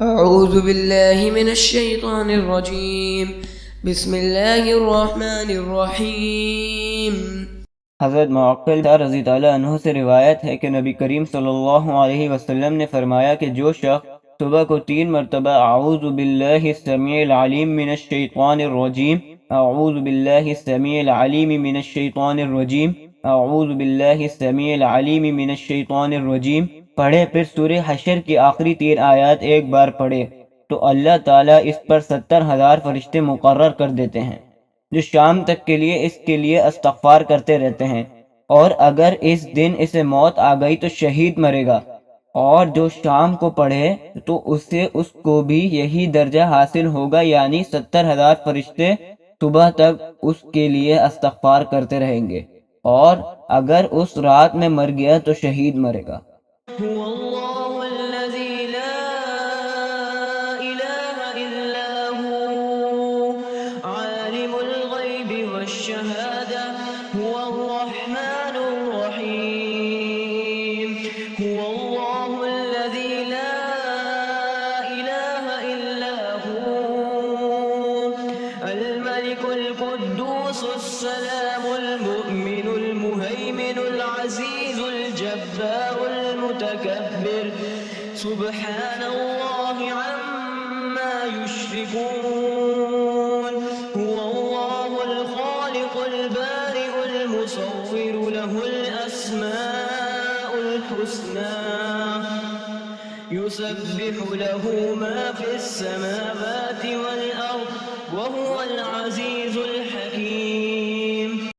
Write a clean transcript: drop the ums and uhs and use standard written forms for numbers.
أعوذ بالله من الشيطان الرجيم بسم الله الرحمن الرحيम। हज़रत मुअक्किल रज़ी ताला अन्हु से रिवायत है कि नबी करीम सल्लल्लाहु अलैहि वसल्लम ने फरमाया कि जो शख्स सुबह को 3 मरतबा अऊज़ु बिल्लाहिस समीइल अलीम मिनश शैतानिर रजीम, अऊज़ु बिल्लाहिस समीइल अलीम मिनश शैतानिर रजीम, अऊज़ु बिल्लाहिस समीइल अलीम मिनश शैतानिर रजीम पढ़े, फिर सूरह हशर की आखिरी 3 आयत एक बार पढ़े तो अल्लाह ताला इस पर 70,000 फरिश्ते मुकर्रर कर देते हैं जो शाम तक के लिए इसके लिए इस्तग़फ़ार करते रहते हैं। और अगर इस दिन इसे मौत आ गई तो शहीद मरेगा, और जो शाम को पढ़े तो उसको भी यही दर्जा हासिल होगा, यानी 70,000 फरिश्ते सुबह तक उसके लिए इस्तग़फ़ार करते रहेंगे। और अगर उस रात में मर गया तो शहीद मरेगा। سبحان الله عما يشركون هو الله الخالق البارئ المصور له الأسماء الحسنى يسبح له ما في السماوات والأرض وهو العزيز الحكيم